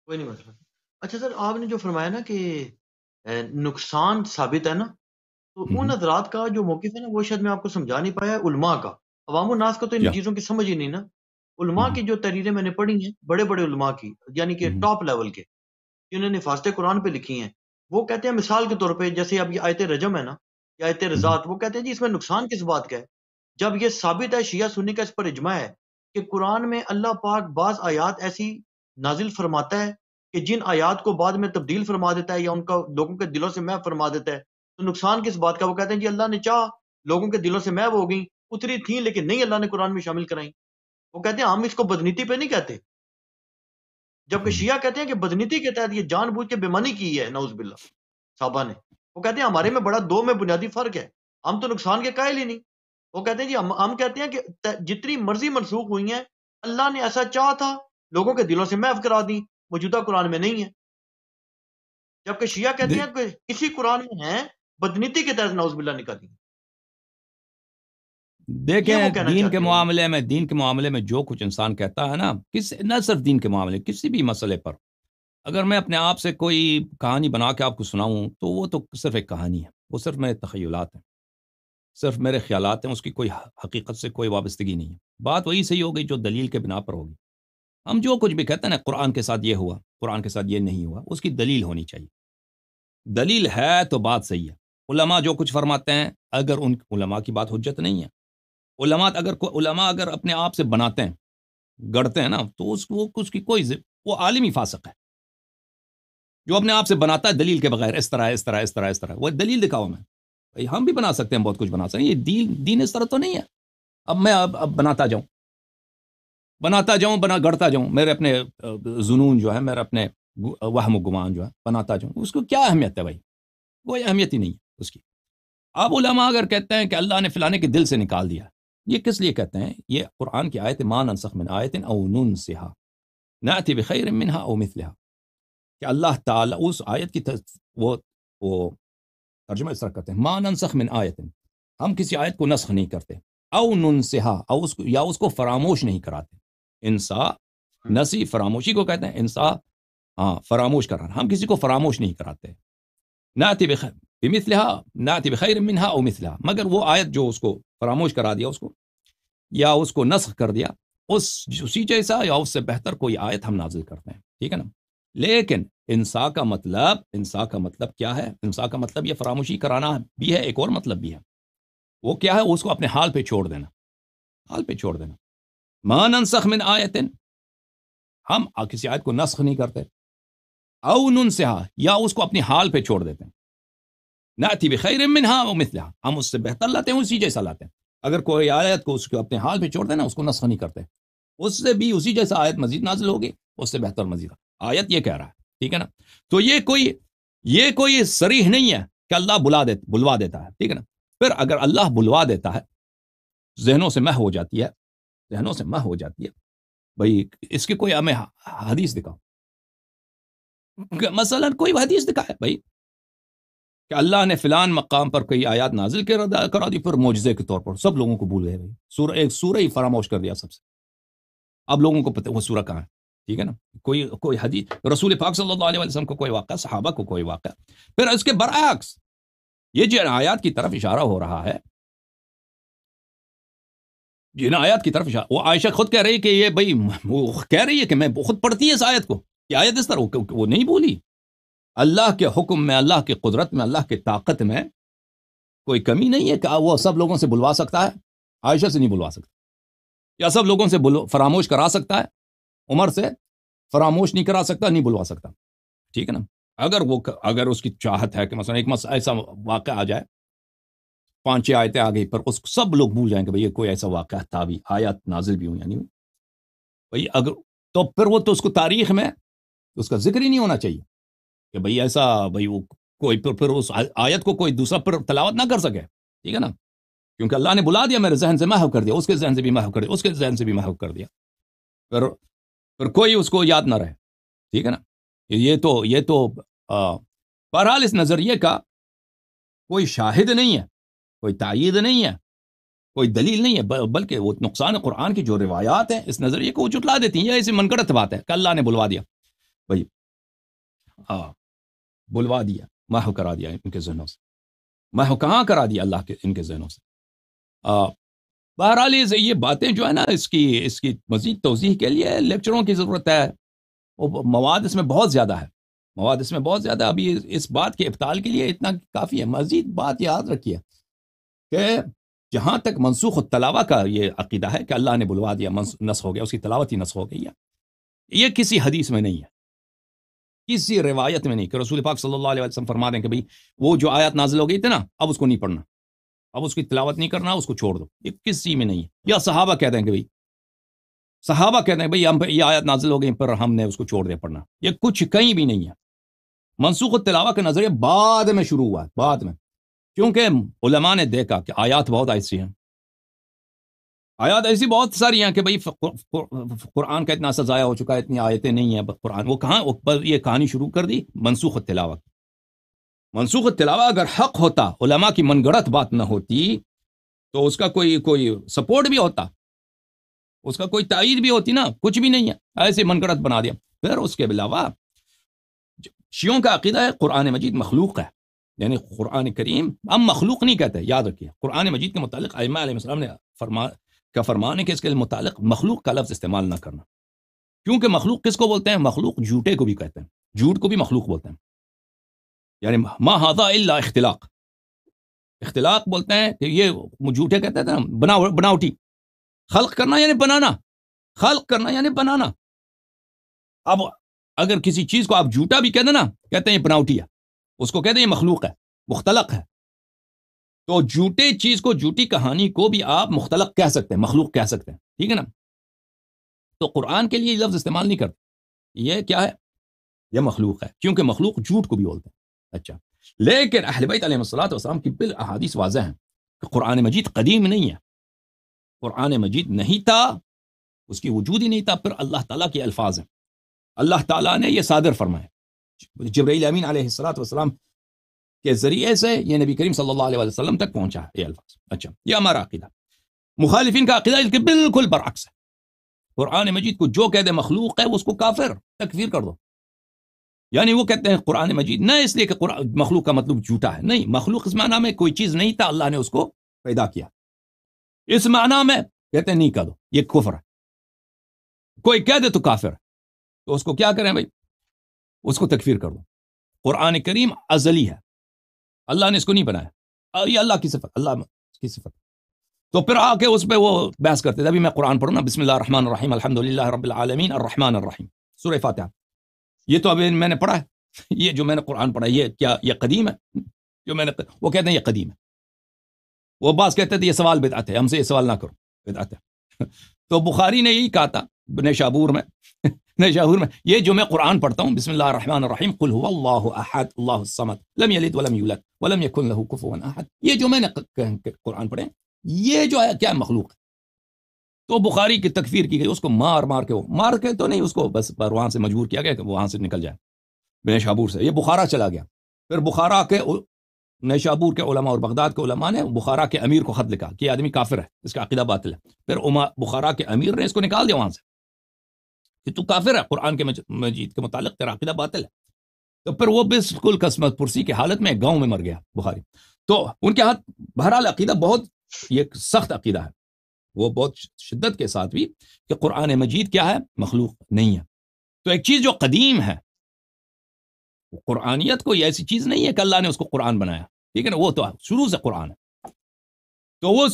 کوئی نہیں مسئلہ۔ اچھا سر، آپ نے جو فرمایا نا کہ نقصان ثابت ہے نا، تو ان ہوں، حضرات کا جو موقف ہے نا، وہ شاید میں آپ کو سمجھا نہیں پایا، علماء کا۔ عوام الناس کو تو ان کیا؟ چیزوں کی سمجھ ہی نہیں نا۔ علماء ہوں، کی جو تحریریں میں نے پڑھی ہیں، بڑے بڑے علماء کی، یعنی کہ ہوں، ٹاپ لیول کے، جنہوں نے حفاظت قرآن پہ لکھی ہیں، وہ کہتے ہیں مثال کے طور پہ جیسے اب یہ آیت رجم ہے نا، یا آیت ہوں، رضات، وہ کہتے ہیں جی اس میں نقصان کس بات کا ہے؟ جب یہ ثابت ہے، شیعہ سنی کا اس پر اجماع ہے کہ قرآن میں اللہ پاک بعض آیات ایسی نازل فرماتا ہے کہ جن آیات کو بعد میں تبدیل فرما دیتا ہے یا ان کا لوگوں کے دلوں سے محو فرما دیتا ہے، تو نقصان کس بات کا؟ وہ کہتے ہیں جی اللہ نے چاہا لوگوں کے دلوں سے محو ہو گئیں، اتری تھیں لیکن نہیں اللہ نے قرآن میں شامل کرائیں۔ وہ کہتے ہیں ہم اس کو بدنیتی پہ نہیں کہتے، جبکہ ہوں۔ شیعہ کہتے ہیں کہ بدنیتی کے تحت یہ جان بوجھ کے بےمانی کی ہے نعوذ باللہ صحابہ نے۔ وہ کہتے ہیں ہمارے میں بڑا دو میں بنیادی فرق ہے، ہم تو نقصان کے قائل ہی نہیں۔ وہ کہتے ہیں جی ہم کہتے ہیں کہ جتنی مرضی منسوخ ہوئی ہیں، اللہ نے ایسا چاہا تھا لوگوں کے دلوں سے محو کرا دی، موجودہ قرآن میں نہیں ہے۔ جبکہ شیعہ کہتے ہیں دیکھ کہ اسی قرآن میں ہیں، بدنیتی کے تحت نعوذ باللہ نکالی۔ یہ دیکھیں، وہ کہنا چاہتے ہیں۔ دین کے معاملے میں جو کچھ انسان کہتا ہے نا، نہ صرف دین کے معاملے، کسی بھی مسئلے پر اگر میں اپنے آپ سے کوئی کہانی بنا کے آپ کو سناؤں تو وہ تو صرف ایک کہانی ہے، وہ صرف میرے تخیلات ہیں، صرف میرے خیالات ہیں، اس کی کوئی حقیقت سے کوئی وابستگی نہیں ہے۔ بات وہی صحیح ہو گئی جو دلیل کے بنا پر ہوگی۔ ہم جو کچھ بھی کہتے ہیں نا، قرآن کے ساتھ یہ ہوا، قرآن کے ساتھ یہ نہیں ہوا، اس کی دلیل ہونی چاہیے۔ دلیل ہے تو بات صحیح ہے۔ علماء جو کچھ فرماتے ہیں، اگر ان علماء کی بات حجت نہیں ہے، علماء اگر اپنے آپ سے بناتے ہیں، گڑتے ہیں نا، تو اس کی وہ عالمی فاسق ہے جو اپنے آپ سے بناتا ہے دلیل کے بغیر، اس طرح اس طرح اس طرح اس طرح۔ وہ دلیل دکھاؤ میں بھائی، ہم بھی بنا سکتے ہیں، بہت کچھ بنا سکتے ہیں، یہ دین اس طرح تو نہیں ہے۔ اب میں اب بناتا جاؤں گڑتا جاؤں، میرے اپنے جنون جو ہے، میرے اپنے وہم و گمان جو ہے بناتا جاؤں، اس کو کیا اہمیت ہے بھائی؟ کوئی اہمیت ہی نہیں ہے اس کی۔ اب علماء اگر کہتے ہیں کہ اللہ نے فلانے کے دل سے نکال دیا، یہ کس لیے کہتے ہیں؟ یہ قرآن کی آیت ما ننسخ من آیت او ننسها نأتی بخیر منها او مثلها، کہ اللہ تعالیٰ اس آیت کی وہ ترجمہ اس طرح کرتے ہیں، ما ننسخ من آیت، ہم کسی آیت کو نسخ نہیں کرتے، او ننسها، او اس کو فراموش نہیں کراتے۔ انسا، نسی فراموشی کو کہتے ہیں، انسا ہاں فراموش کرانا، ہم کسی کو فراموش نہیں کراتے۔ ناتی بمثلها، ناتی بخیر منها او مثلها، مگر وہ آیت جو اس کو فراموش کرا دیا، اس کو یا اس کو نسخ کر دیا، اسی جیسا یا اس سے بہتر کوئی آیت ہم نازل کرتے ہیں، ٹھیک ہے نا۔ لیکن انسا کا مطلب کیا ہے؟ انسا کا مطلب یہ فراموشی کرانا بھی ہے، ایک اور مطلب بھی ہے، وہ کیا ہے؟ اس کو اپنے حال پہ چھوڑ دینا، حال پہ چھوڑ دینا۔ ما ننسخ من آیت، ہم کسی آیت کو نسخ نہیں کرتے، او ننسها، یا اس کو اپنے حال پہ چھوڑ دیتے ہیں، ناتی بخیر منہا و مثلہا، ہم اس سے بہتر لاتے ہیں، اسی جیسا لاتے ہیں۔ اگر کوئی آیت کو اس کو اپنے حال پہ چھوڑ دینا، اس کو نسخ نہیں کرتے، اس سے بھی اسی جیسا آیت مزید نازل ہوگی، اس سے بہتر مزید آیت یہ کہہ رہا ہے، ٹھیک ہے نا۔ تو یہ کوئی صریح نہیں ہے کہ اللہ بلوا دیتا ہے، ٹھیک ہے نا۔ پھر اگر اللہ بلوا دیتا ہے، ذہنوں سے محو ہو جاتی ہے بھائی، اس کی کوئی ہمیں حدیث دکھاؤ، مثلا کوئی حدیث دکھائے بھائی کہ اللہ نے فلان مقام پر کوئی آیات نازل کرا دی، پھر معجزے کے طور پر سب لوگوں کو بھول گئے بھائی، ایک سورہ ہی فراموش کر دیا سب سے، اب لوگوں کو پتہ وہ سورہ کہاں ہے، ٹھیک ہے نا۔ کوئی حدیث، رسول پاک صلی اللہ علیہ وسلم کو کوئی واقعہ، صحابہ کو کوئی واقعہ، پھر اس کے برعکس یہ جن آیات کی طرف اشارہ ہو رہا ہے، جن آیات کی طرف اشارہ، وہ عائشہ خود کہہ رہی کہ یہ بھائی، وہ کہہ رہی ہے کہ میں خود پڑھتی ہے اس آیت کو، یہ آیت اس طرح وہ نہیں بولی۔ اللہ کے حکم میں، اللہ کی قدرت میں، اللہ کی طاقت میں کوئی کمی نہیں ہے کہ وہ سب لوگوں سے بلوا سکتا ہے، عائشہ سے نہیں بلوا سکتا، یا سب لوگوں سے فراموش کرا سکتا ہے، عمر سے فراموش نہیں کرا سکتا، نہیں بلوا سکتا، ٹھیک ہے نا۔ اگر اس کی چاہت ہے کہ مثلا ایک ایسا واقعہ آ جائے، 5-6 آیتیں آ گئی، پر اس کو سب لوگ بھول جائیں کہ بھئی یہ کوئی ایسا واقعہ تھا بھی، آیات نازل بھی ہوئی، یعنی بھئی اگر تو پھر وہ تو اس کو تاریخ میں اس کا ذکر ہی نہیں ہونا چاہیے کہ بھئی ایسا، بھئی وہ کوئی پھر اس آیت کو کوئی دوسرا پھر تلاوت نہ کر سکے، ٹھیک ہے نا، کیونکہ اللہ نے بلا دیا، میرے ذہن سے محو کر دیا، اس کے ذہن سے بھی محو کر دیا، اس کے ذہن سے بھی محو کر دیا، پھر کوئی اس کو یاد نہ رہے، ٹھیک ہے نا۔ یہ تو بہرحال اس نظریے کا کوئی شاہد نہیں ہے، کوئی تائید نہیں ہے، کوئی دلیل نہیں ہے، بلکہ وہ نقصان قرآن کی جو روایات ہیں اس نظریے کو جھٹلا دیتی ہیں، یہ ایسی من گڑت بات ہے کہ اللہ نے بلوا دیا۔ بھائی بلوا دیا، محو کرا دیا ان کے ذہنوں سے، محو کہاں کرا دیا اللہ کے ان کے ذہنوں سے۔ بہرحال یہ باتیں جو ہے نا، اس کی مزید توضیح کے لیے لیکچروں کی ضرورت ہے، مواد اس میں بہت زیادہ ہے، مواد اس میں بہت زیادہ۔ ابھی اس بات کے ابطال کے لیے اتنا کافی ہے۔ مزید بات یاد رکھیے کہ جہاں تک منسوخ التلاوہ کا یہ عقیدہ ہے کہ اللہ نے بلوا دیا، نسخ ہو گیا، اس کی تلاوت ہی نسخ ہو گئی ہے، یہ کسی حدیث میں نہیں ہے، کسی روایت میں نہیں کہ رسول پاک صلی اللہ علیہ وسلم فرما دیں کہ بھئی وہ جو آیات نازل ہو گئی تھی نا، اب اس کو نہیں پڑھنا، اب اس کی تلاوت نہیں کرنا، اس کو چھوڑ دو، یہ کسی میں نہیں ہے۔ یا صحابہ کہہ دیں کہ بھئی، صحابہ کہتے ہیں بھئی ہم یہ آیت نازل ہو گئی پر ہم نے اس کو چھوڑ دیا پڑھنا، یہ کچھ کہیں بھی نہیں ہے۔ منسوخ التلاوہ کا نظریہ بعد میں شروع ہوا ہے، بعد میں، کیونکہ علماء نے دیکھا کہ آیات بہت ایسی ہیں، آیات ایسی بہت ساری ہیں کہ بھئی قرآن کا اتنا سا ضائع ہو چکا ہے، اتنی آیتیں نہیں ہیں قرآن، وہ کہاں یہ کہانی شروع کر دی منسوخ التلاوہ کی۔ منسوخ التلاوہ اگر حق ہوتا، علماء کی من گڑت بات نہ ہوتی، تو اس کا کوئی سپورٹ بھی ہوتا، اس کا کوئی تائید بھی ہوتی نا، کچھ بھی نہیں ہے، ایسے من گڑت بنا دیا۔ پھر اس کے علاوہ شیعوں کا عقیدہ ہے قرآن مجید مخلوق ہے، یعنی قرآن کریم ہم مخلوق نہیں کہتے، یاد رکھیے قرآن مجید کے متعلق ائمہ علیہ السلام نے فرمان ہے کہ اس کے متعلق مخلوق کا لفظ استعمال نہ کرنا، کیونکہ مخلوق کس کو بولتے ہیں؟ مخلوق جھوٹے کو بھی کہتے ہیں، جھوٹ کو بھی مخلوق بولتے ہیں، یعنی ما ھذا الا اختلاق، اختلاق بولتے ہیں کہ یہ جھوٹے کہتے ہیں نا، بناوٹی، خلق کرنا یعنی بنانا، خلق کرنا یعنی بنانا۔ اب اگر کسی چیز کو آپ جھوٹا بھی کہتے ہیں نا، کہتے ہیں یہ بناوٹی ہے، اس کو کہتے ہیں یہ مخلوق ہے، مختلق ہے۔ تو جھوٹے چیز کو، جھوٹی کہانی کو بھی آپ مختلق کہہ سکتے ہیں، مخلوق کہہ سکتے ہیں، ٹھیک ہے نا؟ تو قرآن کے لیے یہ لفظ استعمال نہیں کرتے، یہ کیا ہے؟ یہ مخلوق ہے، کیونکہ مخلوق جھوٹ کو بھی بولتے ہیں۔ اچھا، لیکن اہل بیت علیہ السلام کی بالاحادیث واضح ہیں کہ قرآن مجید قدیم نہیں ہے، قرآن مجید نہیں تھا، اس کی وجود ہی نہیں تھا، پھر اللہ تعالیٰ کے الفاظ ہیں، اللہ تعالیٰ نے یہ صادر فرمائے، جبرائیل امین علیہ السلام کے ذریعے سے یہ نبی کریم صلی اللہ علیہ وسلم تک پہنچا ہے یہ الفاظ۔ اچھا، یہ ہمارا عقیدہ۔ مخالفین کا عقیدہ اس کے بالکل برعکس ہے، قرآن مجید کو جو کہہ دے مخلوق ہے، اس کو کافر تکفیر کر دو، یعنی وہ کہتے ہیں قرآن مجید نہ اس لیے کہ مخلوق کا مطلب جھوٹا ہے، نہیں، مخلوق اس معنی میں کوئی چیز نہیں تھا، اللہ نے اس کو پیدا کیا، اس معنی میں کہتے ہیں نہیں کہہ دو، یہ کفر ہے، کوئی کہہ دے تو کافر ہے، تو اس کو کیا کریں بھائی؟ اس کو تکفیر کر دو۔ قرآن کریم ازلی ہے، اللہ نے اس کو نہیں بنایا، یہ اللہ کی صفت، اللہ کی صفت۔ تو پھر آ کے اس پہ وہ بحث کرتے تھے۔ ابھی میں قرآن پڑھوں نا، بسم اللہ الرحمن الرحیم الحمدللہ رب العالمین الرحمن الرحیم، سورہ فاتحہ، یہ تو ابھی میں نے پڑھا ہے، یہ جو میں نے قرآن پڑھا ہے، یہ کیا یہ قدیم ہے؟ جو میں نے وہ کہتے ہیں یہ قدیم ہے، وہ بعض کہتے تھے یہ سوال بدعت ہے، ہم سے یہ سوال نہ کرو، بدعت ہے۔ تو بخاری نے یہی کہا تھا نیشابور میں یہ جو میں قرآن پڑھتا ہوں، بسم اللہ الرحمن الرحیم قل هو اللہ احد اللہ الصمد لم یلد ولم یولد ولم یکن له کفوا احد، یہ جو میں نے قرآن پڑھے، یہ جو ہے کیا مخلوق ہے؟ تو بخاری کی تکفیر کی گئی، اس کو مار کے تو نہیں، اس کو بس وہاں سے مجبور کیا گیا کہ وہاں سے نکل جائے نیشابور سے، یہ بخارا چلا گیا۔ پھر بخارا کے نیشابور کے علماء اور بغداد کے علماء نے بخارا کے امیر کو خط لکھا کہ یہ آدمی کافر ہے، اس کا عقیدہ باطل ہے۔ پھر بخارا کے امیر نے اس کو نکال دیا وہاں سے کہ تو کافر ہے، قرآن کے مجید کے متعلق تیرا عقیدہ باطل ہے۔ تو پھر وہ بالکل قسمت پرسی کی حالت میں گاؤں میں مر گیا بخاری۔ تو ان کے ہاتھ بہرحال عقیدہ بہت یہ سخت عقیدہ ہے، وہ بہت شدت کے ساتھ بھی کہ قرآن مجید کیا ہے؟ مخلوق نہیں ہے۔ تو ایک چیز جو قدیم ہے، قرآنیت کوئی ایسی چیز نہیں ہے کہ اللہ نے اس کو قرآن بنایا، ٹھیک ہے نا، وہ تو شروع سے قرآن ہے، تو وہ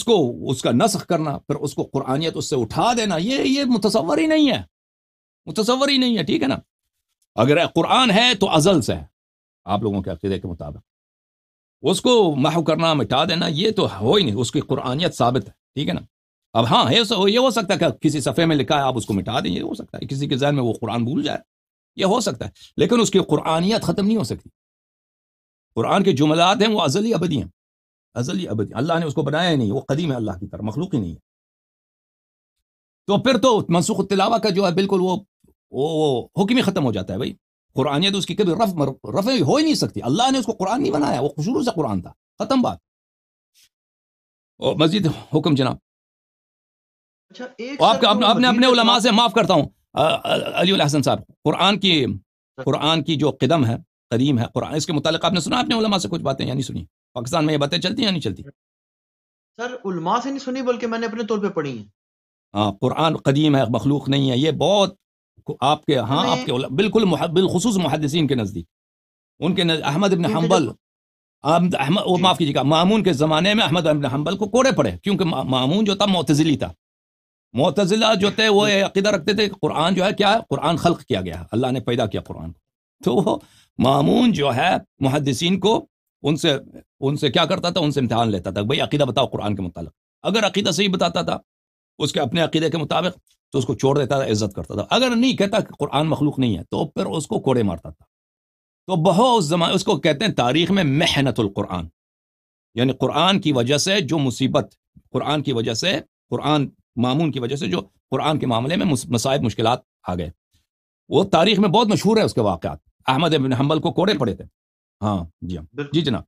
اس کا نسخ کرنا، پھر اس کو قرآنیت اس سے اٹھا دینا، یہ متصور ہی نہیں ہے، متصور ہی نہیں ہے، ٹھیک ہے نا۔ اگر قرآن ہے تو ازل سے ہے، آپ لوگوں کے عقیدے کے مطابق، اس کو محو کرنا، مٹا دینا، یہ تو ہو ہی نہیں، اس کی قرآنیت ثابت ہے، ٹھیک ہے نا۔ اب ہاں یہ ہو سکتا ہے کہ کسی صفحے میں لکھا ہے آپ اس کو مٹا دیں، یہ ہو سکتا ہے، کسی کے ذہن میں وہ قرآن بھول جائے، یہ ہو سکتا ہے، لیکن اس کی قرآنیت ختم نہیں ہو سکتی۔ قرآن کے جملات ہیں وہ ازلی ابدی ہیں، ازلی ابدی، اللہ نے اس کو بنایا ہی نہیں، وہ قدیم ہے، اللہ کی طرح مخلوق ہی نہیں ہے۔ تو پھر تو منسوخ التلاوہ کا جو ہے بالکل وہ حکم ہی ختم ہو جاتا ہے بھائی، قرآنیت اس کی کبھی رفع ہو ہی نہیں سکتی، اللہ نے اس کو قرآن نہیں بنایا، وہ شروع سے قرآن تھا، ختم بات۔ اور مزید حکم جناب، اچھا، ایک آپ نے اپنے علماء سے معاف کرتا ہوں، علی الحسن صاحب، قرآن کی قرآن کی جو قدم ہے، قدیم ہے قرآن، اس کے متعلق آپ نے سنا اپنے علماء سے کچھ باتیں یا نہیں سنی؟ پاکستان میں یہ باتیں چلتی ہیں یا نہیں چلتی؟ سر علماء سے نہیں سنی بلکہ میں نے اپنے طور پہ پڑھی ہیں. ہاں، قرآن قدیم ہے، مخلوق نہیں ہے، یہ بہت آپ کے ہاں میں آپ کے بالکل بالخصوص محدثین کے نزدیک، ان کے احمد ابن کیونکہ حنبل، وہ جی معاف کیجیے گا، مامون کے زمانے میں احمد ابن حنبل کو کوڑے پڑے، کیونکہ مامون جو تھا معتزلی تھا. معتزلہ جو تھے وہ یہ عقیدہ رکھتے تھے کہ قرآن جو ہے کیا ہے، قرآن خلق کیا گیا ہے، اللہ نے پیدا کیا قرآن کو. تو مامون جو ہے محدثین کو ان سے کیا کرتا تھا، ان سے امتحان لیتا تھا، بھئی عقیدہ بتاؤ قرآن کے متعلق. اگر عقیدہ صحیح بتاتا تھا اس کے اپنے عقیدے کے مطابق تو اس کو چھوڑ دیتا تھا، عزت کرتا تھا. اگر نہیں کہتا کہ قرآن مخلوق نہیں ہے تو پھر اس کو کوڑے مارتا تھا. تو بہت زمانے اس کو کہتے ہیں تاریخ میں محنت القرآن، یعنی قرآن کی وجہ سے جو مصیبت، قرآن کی وجہ سے، قرآن مامون کی وجہ سے جو قرآن کے معاملے میں مصائب مشکلات آ گئے، وہ تاریخ میں بہت مشہور ہے اس کے واقعات. احمد بن حنبل کو کوڑے پڑے تھے. ہاں جی ہاں بالکل. جی جناب.